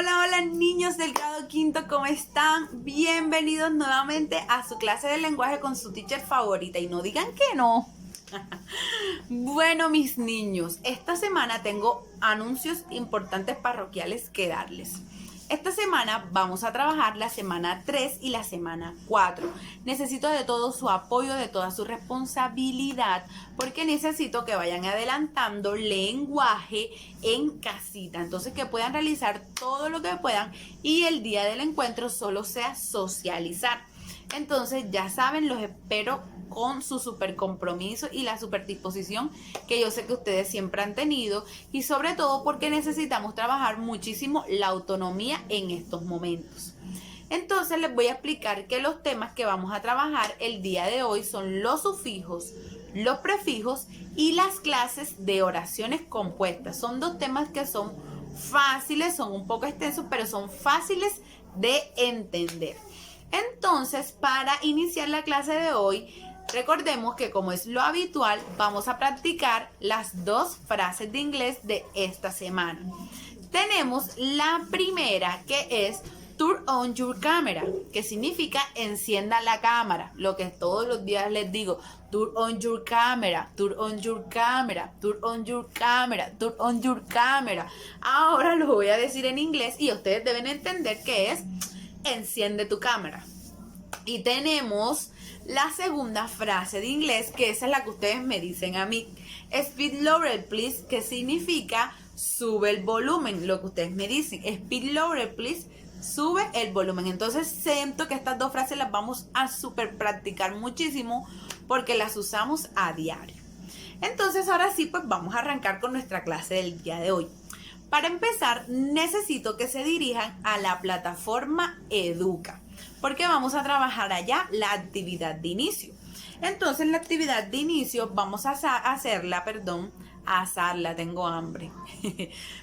Hola niños del grado quinto, ¿cómo están? Bienvenidos nuevamente a su clase de lenguaje con su teacher favorita y no digan que no. Bueno, mis niños, esta semana tengo anuncios importantes parroquiales que darles. Esta semana vamos a trabajar la semana 3 y la semana 4. Necesito de todo su apoyo, de toda su responsabilidad, porque necesito que vayan adelantando lenguaje en casita. Entonces que puedan realizar todo lo que puedan y el día del encuentro solo sea socializar. Entonces ya saben, los espero con su super compromiso y la super disposición que yo sé que ustedes siempre han tenido, y sobre todo porque necesitamos trabajar muchísimo la autonomía en estos momentos. Entonces les voy a explicar que los temas que vamos a trabajar el día de hoy son los sufijos, los prefijos y las clases de oraciones compuestas. Son dos temas que son fáciles, son un poco extensos, pero son fáciles de entender. Entonces, para iniciar la clase de hoy, recordemos que, como es lo habitual, vamos a practicar las dos frases de inglés de esta semana. Tenemos la primera, que es turn on your camera, que significa encienda la cámara. Lo que todos los días les digo, turn on your camera, turn on your camera, turn on your camera, turn on your camera. Ahora lo voy a decir en inglés y ustedes deben entender que es enciende tu cámara. Y tenemos la segunda frase de inglés, que esa es la que ustedes me dicen a mí. Speak louder, please, que significa sube el volumen. Lo que ustedes me dicen, speak louder, please, sube el volumen. Entonces siento que estas dos frases las vamos a super practicar muchísimo porque las usamos a diario. Entonces ahora sí, pues vamos a arrancar con nuestra clase del día de hoy. Para empezar, necesito que se dirijan a la plataforma Educa, porque vamos a trabajar allá la actividad de inicio. Entonces, la actividad de inicio vamos a hacerla, tengo hambre.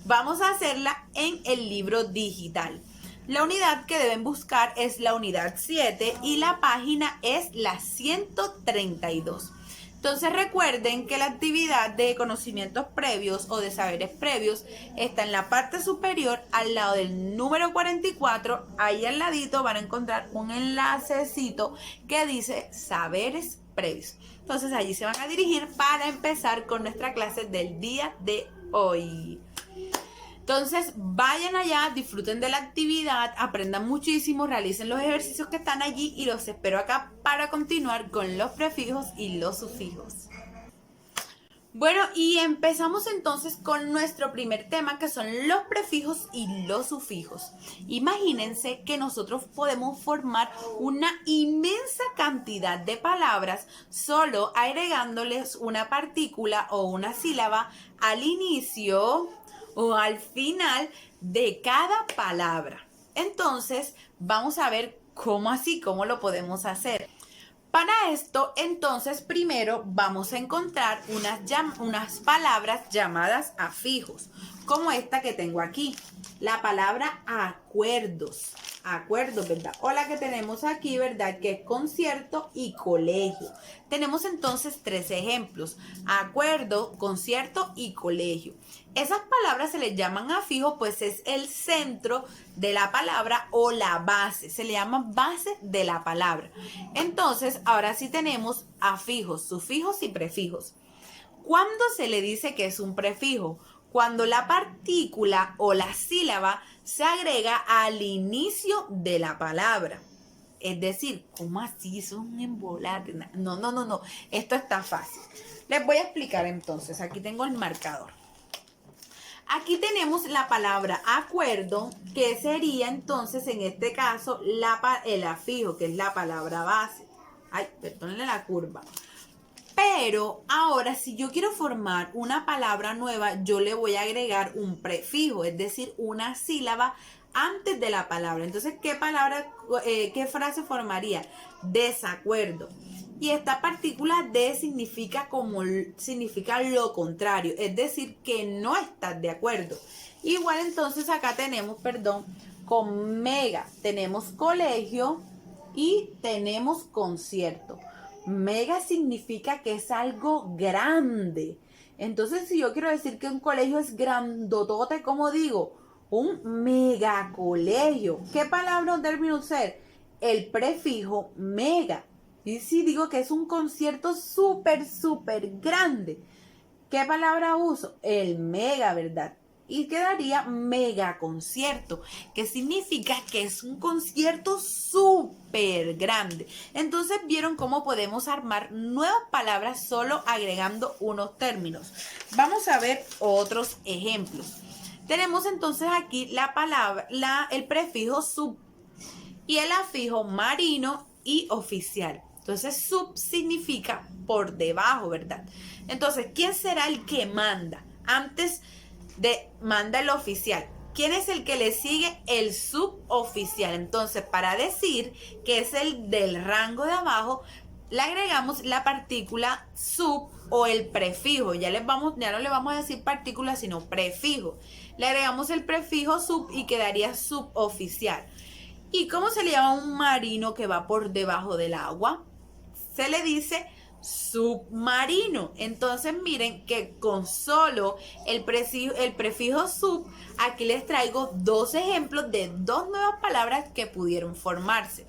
Vamos a hacerla en el libro digital. La unidad que deben buscar es la unidad 7 y la página es la 132. Entonces recuerden que la actividad de conocimientos previos o de saberes previos está en la parte superior al lado del número 44. Ahí al ladito van a encontrar un enlacecito que dice saberes previos. Entonces allí se van a dirigir para empezar con nuestra clase del día de hoy. Entonces vayan allá, disfruten de la actividad, aprendan muchísimo, realicen los ejercicios que están allí y los espero acá para continuar con los prefijos y los sufijos. Bueno, y empezamos entonces con nuestro primer tema, que son los prefijos y los sufijos. Imagínense que nosotros podemos formar una inmensa cantidad de palabras solo agregándoles una partícula o una sílaba al inicio o al final de cada palabra. Entonces, vamos a ver cómo lo podemos hacer. Para esto, entonces, primero vamos a encontrar unas palabras llamadas afijos, como esta que tengo aquí, la palabra acuerdos. Acuerdos, ¿verdad? O la que tenemos aquí, ¿verdad? Que es concierto y colegio. Tenemos entonces tres ejemplos: acuerdo, concierto y colegio. Esas palabras se les llaman afijos, pues es el centro de la palabra o la base. Se le llama base de la palabra. Entonces, ahora sí tenemos afijos, sufijos y prefijos. ¿Cuándo se le dice que es un prefijo? Cuando la partícula o la sílaba se agrega al inicio de la palabra. Es decir, ¿cómo así? Eso es un embolate. No. Esto está fácil. Les voy a explicar entonces. Aquí tengo el marcador. Aquí tenemos la palabra acuerdo, que sería entonces en este caso el afijo, que es la palabra base. Ay, perdónenle la curva. Pero ahora, si yo quiero formar una palabra nueva, yo le voy a agregar un prefijo, es decir, una sílaba antes de la palabra. Entonces, ¿qué frase formaría? Desacuerdo. Y esta partícula de significa lo contrario, es decir, que no estás de acuerdo. Igual entonces acá tenemos, con mega, tenemos colegio y tenemos concierto. Mega significa que es algo grande. Entonces, si yo quiero decir que un colegio es grandotote, ¿cómo digo? un megacolegio. ¿Qué palabra o término usar? El prefijo mega. Y si digo que es un concierto súper grande, ¿qué palabra uso? El mega, ¿verdad? Y quedaría mega concierto, que significa que es un concierto súper grande. Entonces vieron cómo podemos armar nuevas palabras solo agregando unos términos. Vamos a ver otros ejemplos. Tenemos entonces aquí la palabra, el prefijo sub y el afijo marino y oficial. Entonces sub significa por debajo, ¿verdad? Entonces, ¿quién será el que manda? Antes de manda el oficial. ¿Quién es el que le sigue? El suboficial. Entonces, para decir que es el del rango de abajo, le agregamos la partícula sub o el prefijo. Ya no le vamos a decir partícula, sino prefijo. Le agregamos el prefijo sub y quedaría suboficial. ¿Y cómo se le llama a un marino que va por debajo del agua? Se le dice submarino. Entonces miren que con solo el prefijo sub, aquí les traigo dos ejemplos de dos nuevas palabras que pudieron formarse.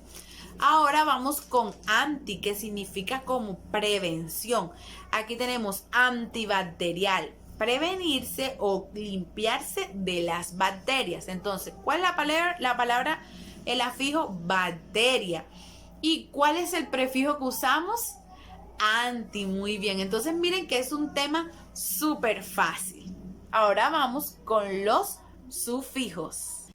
Ahora vamos con anti, que significa como prevención. Aquí tenemos antibacterial, prevenirse o limpiarse de las bacterias. Entonces, ¿cuál es la palabra? El afijo bacteria. ¿Y cuál es el prefijo que usamos? Anti, muy bien. Entonces miren que es un tema súper fácil. Ahora vamos con los sufijos.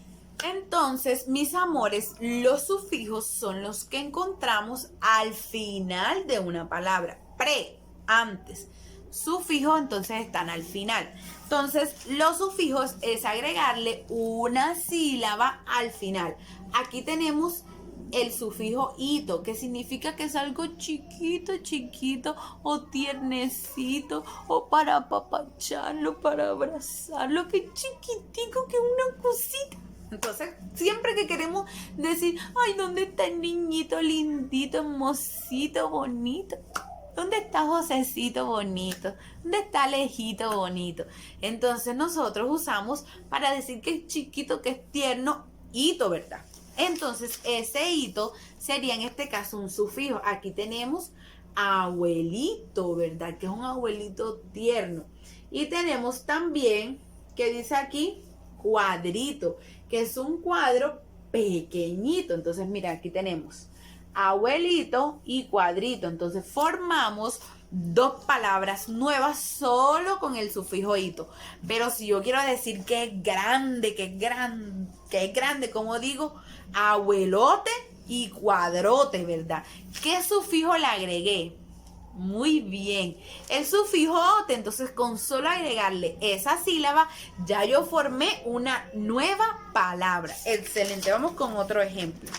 Entonces, mis amores, los sufijos son los que encontramos al final de una palabra. Antes. Sufijos entonces están al final. Entonces, los sufijos es agregarle una sílaba al final. Aquí tenemos el sufijo ito, que significa que es algo chiquito o tiernecito o para apapacharlo, para abrazarlo, que chiquitico, que una cosita. Entonces, siempre que queremos decir, ay, ¿dónde está el niñito lindito, hermosito, bonito? ¿Dónde está Josecito bonito? ¿Dónde está Alejito bonito? Entonces nosotros usamos para decir que es chiquito, que es tierno, hito, ¿verdad? Entonces ese hito sería en este caso un sufijo. Aquí tenemos abuelito, ¿verdad? Que es un abuelito tierno. Y tenemos también, que dice aquí, cuadrito, que es un cuadro pequeñito. Entonces mira, aquí tenemos abuelito y cuadrito. Entonces formamos dos palabras nuevas solo con el sufijo ito. Pero si yo quiero decir que es grande, como digo, abuelote y cuadrote, ¿verdad? ¿Qué sufijo le agregué? Muy bien, el sufijo ote. Entonces con solo agregarle esa sílaba ya yo formé una nueva palabra. Excelente, vamos con otro ejemplo.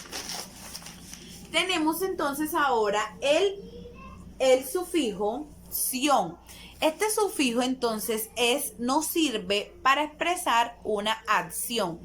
Tenemos entonces ahora el sufijo ción. Este sufijo entonces nos sirve para expresar una acción.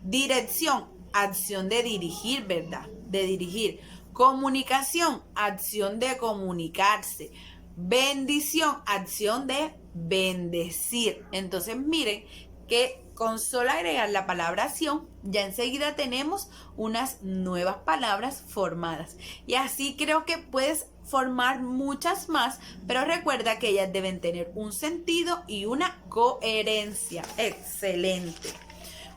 Dirección, acción de dirigir, ¿verdad? De dirigir. Comunicación, acción de comunicarse. Bendición, acción de bendecir. Entonces miren que con solo agregar la palabra acción, ya enseguida tenemos unas nuevas palabras formadas. Y así creo que puedes formar muchas más, pero recuerda que ellas deben tener un sentido y una coherencia. Excelente.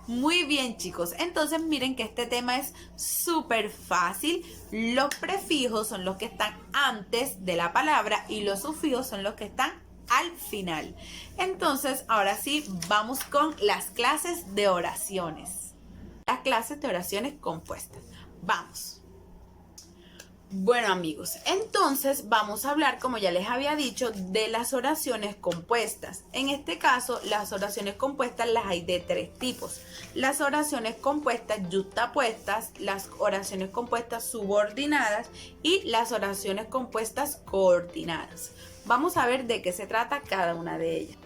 Muy bien, chicos. Entonces miren que este tema es súper fácil. Los prefijos son los que están antes de la palabra y los sufijos son los que están al final. Entonces, ahora sí, vamos con las clases de oraciones. Las clases de oraciones compuestas. Vamos. Bueno, amigos, entonces vamos a hablar, como ya les había dicho, de las oraciones compuestas. En este caso, las oraciones compuestas las hay de tres tipos. Las oraciones compuestas yuxtapuestas, las oraciones compuestas subordinadas y las oraciones compuestas coordinadas. Vamos a ver de qué se trata cada una de ellas.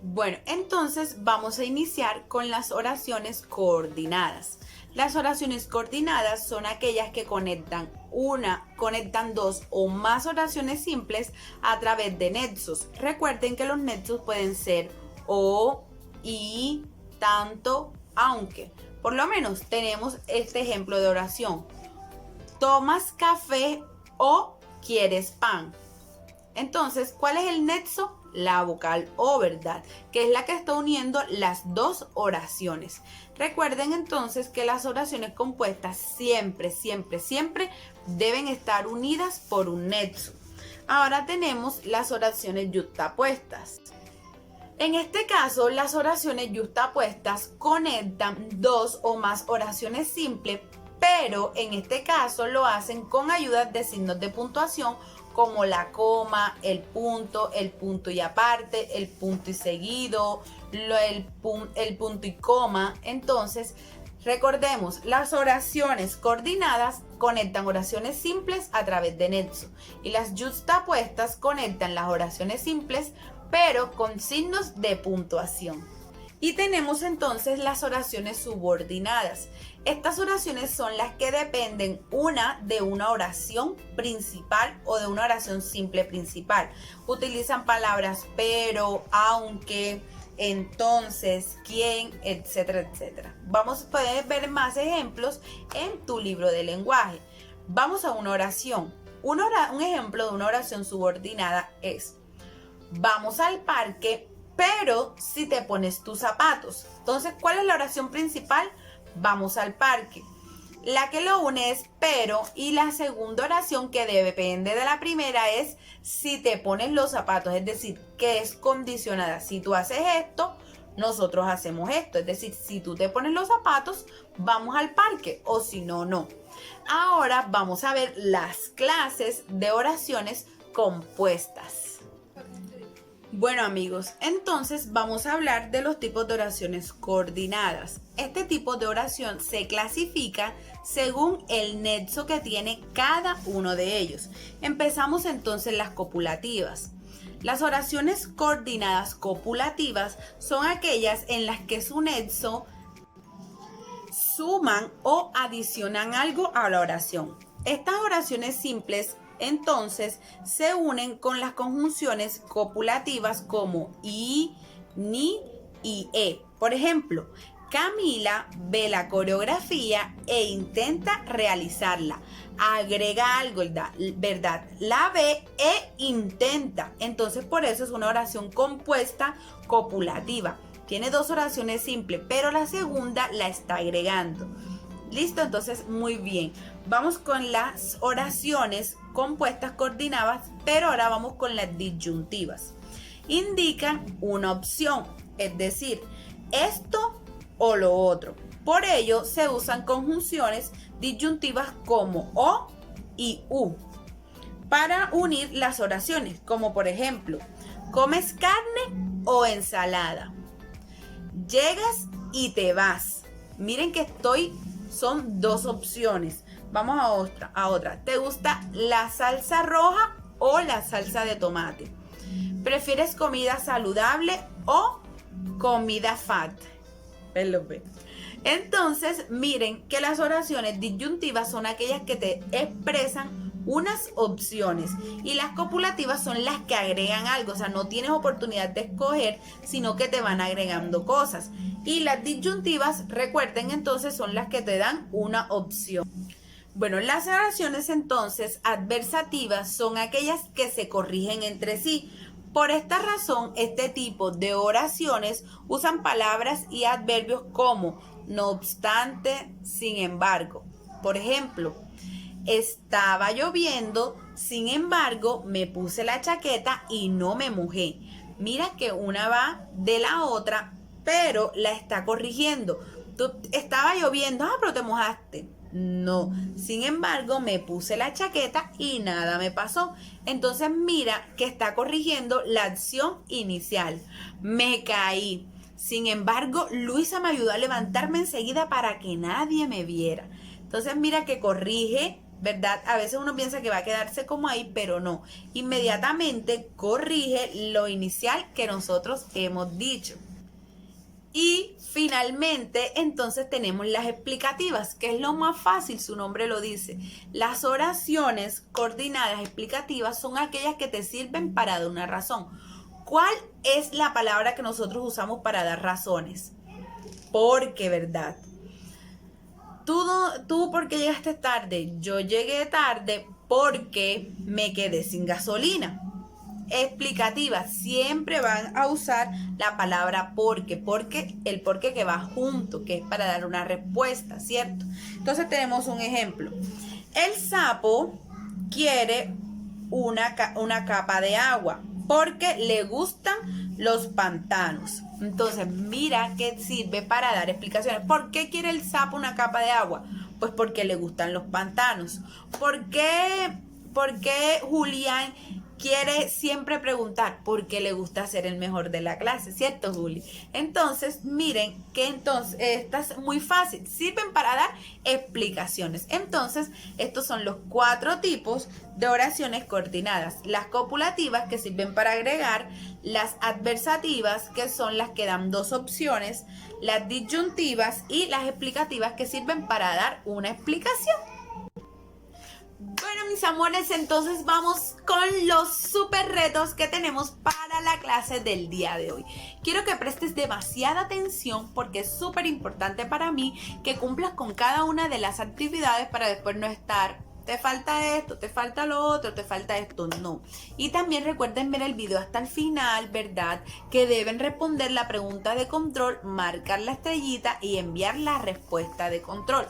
Bueno, entonces vamos a iniciar con las oraciones coordinadas. Las oraciones coordinadas son aquellas que conectan dos o más oraciones simples a través de nexos. Recuerden que los nexos pueden ser o, y, tanto, aunque. Por lo menos tenemos este ejemplo de oración. ¿Tomas café o quieres pan? Entonces, ¿cuál es el nexo? La vocal O, ¿verdad? Que es la que está uniendo las dos oraciones. Recuerden entonces que las oraciones compuestas siempre, siempre, siempre deben estar unidas por un nexo. Ahora tenemos las oraciones yuxtapuestas. En este caso, las oraciones yuxtapuestas conectan dos o más oraciones simples, pero en este caso lo hacen con ayuda de signos de puntuación como la coma, el punto y aparte, el punto y seguido, el punto y coma. Entonces, recordemos, las oraciones coordinadas conectan oraciones simples a través de nexo y las yuxtapuestas conectan las oraciones simples pero con signos de puntuación. Y tenemos entonces las oraciones subordinadas. Estas oraciones son las que dependen una de una oración principal o de una oración simple principal. Utilizan palabras pero, aunque, entonces, quién, etcétera, etcétera. Vamos a poder ver más ejemplos en tu libro de lenguaje. Vamos a una oración. Un ejemplo de una oración subordinada es: vamos al parque, pero si te pones tus zapatos. Entonces, ¿cuál es la oración principal? Vamos al parque. La que lo une es pero, y la segunda oración que depende de la primera es si te pones los zapatos, es decir, que es condicionada. Si tú haces esto, nosotros hacemos esto. Es decir, si tú te pones los zapatos, vamos al parque, o si no, no. Ahora vamos a ver las clases de oraciones compuestas. Bueno amigos, entonces vamos a hablar de los tipos de oraciones coordinadas. Este tipo de oración se clasifica según el nexo que tiene cada uno de ellos. Empezamos entonces las copulativas. Las oraciones coordinadas copulativas son aquellas en las que su nexo suman o adicionan algo a la oración. Estas oraciones simples entonces se unen con las conjunciones copulativas como y, ni y e. Por ejemplo, Camila ve la coreografía e intenta realizarla. Agrega algo, ¿verdad? La ve e intenta. Entonces, por eso es una oración compuesta copulativa. Tiene dos oraciones simples, pero la segunda la está agregando. ¿Listo? Entonces, muy bien. Vamos con las oraciones compuestas coordinadas, pero ahora vamos con las disyuntivas. Indican una opción, es decir, esto o lo otro. Por ello, se usan conjunciones disyuntivas como o y u para unir las oraciones, como por ejemplo, ¿comes carne o ensalada? Llegas y te vas. Miren que son dos opciones. Vamos a otra. ¿Te gusta la salsa roja o la salsa de tomate? ¿Prefieres comida saludable o comida fat? Entonces, miren que las oraciones disyuntivas son aquellas que te expresan unas opciones y las copulativas son las que agregan algo. O sea, no tienes oportunidad de escoger, sino que te van agregando cosas. Y las disyuntivas, recuerden, entonces son las que te dan una opción. Bueno, las oraciones entonces adversativas son aquellas que se corrigen entre sí. Por esta razón, este tipo de oraciones usan palabras y adverbios como no obstante, sin embargo. Por ejemplo, estaba lloviendo, sin embargo, me puse la chaqueta y no me mojé. Mira que una va de la otra, pero la está corrigiendo. Estaba lloviendo, pero te mojaste. No, sin embargo, me puse la chaqueta y nada me pasó. Entonces mira que está corrigiendo la acción inicial. Me caí. Sin embargo, Luisa me ayudó a levantarme enseguida para que nadie me viera. Entonces mira que corrige, ¿verdad? A veces uno piensa que va a quedarse como ahí, pero no. Inmediatamente corrige lo inicial que nosotros hemos dicho. Y finalmente, entonces tenemos las explicativas, que es lo más fácil, su nombre lo dice. Las oraciones coordinadas explicativas son aquellas que te sirven para dar una razón. ¿Cuál es la palabra que nosotros usamos para dar razones? porque, ¿verdad? ¿Tú por qué llegaste tarde? Yo llegué tarde porque me quedé sin gasolina. Explicativa, siempre van a usar la palabra porque el porque que va junto, que es para dar una respuesta, ¿cierto? Entonces tenemos un ejemplo. El sapo quiere una capa de agua porque le gustan los pantanos. Entonces, mira que sirve para dar explicaciones. ¿Por qué quiere el sapo una capa de agua? Pues porque le gustan los pantanos. ¿Por qué Julián quiere siempre preguntar? Porque le gusta ser el mejor de la clase, ¿cierto, Juli? Entonces, miren que esta es muy fácil, sirven para dar explicaciones. Entonces, estos son los 4 tipos de oraciones coordinadas. Las copulativas, que sirven para agregar; las adversativas, que son las que dan 2 opciones; las disyuntivas; y las explicativas, que sirven para dar una explicación. Bueno, mis amores, entonces vamos con los super retos que tenemos para la clase del día de hoy. Quiero que prestes demasiada atención porque es súper importante para mí que cumplas con cada una de las actividades para después no estar: te falta esto, te falta lo otro, te falta esto. No. Y también recuerden ver el video hasta el final, ¿verdad? Que deben responder la pregunta de control, marcar la estrellita y enviar la respuesta de control.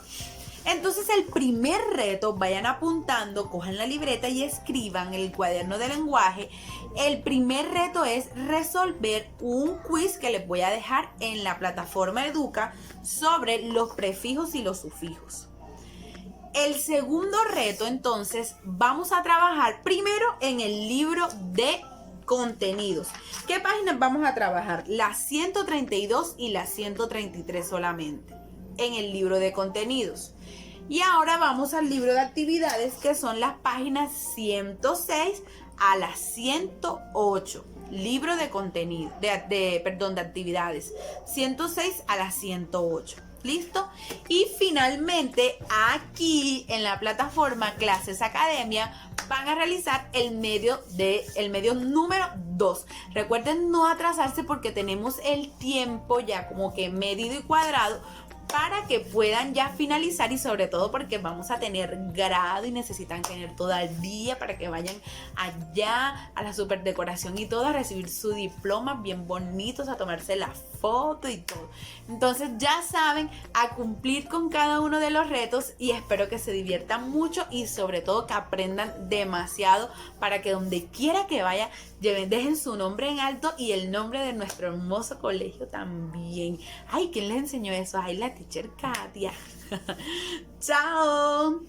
Entonces, el primer reto, vayan apuntando, cojan la libreta y escriban en el cuaderno de lenguaje. El primer reto es resolver un quiz que les voy a dejar en la plataforma Educa sobre los prefijos y los sufijos. El segundo reto, entonces, vamos a trabajar primero en el libro de contenidos. ¿Qué páginas vamos a trabajar? Las 132 y las 133 solamente en el libro de contenidos. Y ahora vamos al libro de actividades, que son las páginas 106 a las 108. Libro de contenido, de actividades, 106 a las 108. ¿Listo? Y finalmente, aquí en la plataforma Clases Academia van a realizar el medio número 2. Recuerden no atrasarse porque tenemos el tiempo ya como que medido y cuadrado para que puedan ya finalizar, y sobre todo porque vamos a tener grado y necesitan tener todo el día para que vayan allá a la super decoración y todo, a recibir su diploma bien bonitos, a tomarse la foto y todo. Entonces ya saben, a cumplir con cada uno de los retos, y espero que se diviertan mucho y sobre todo que aprendan demasiado para que donde quiera que vaya dejen su nombre en alto y el nombre de nuestro hermoso colegio también. Ay, ¿quién les enseñó eso? Ay, la teacher Katia. Chao.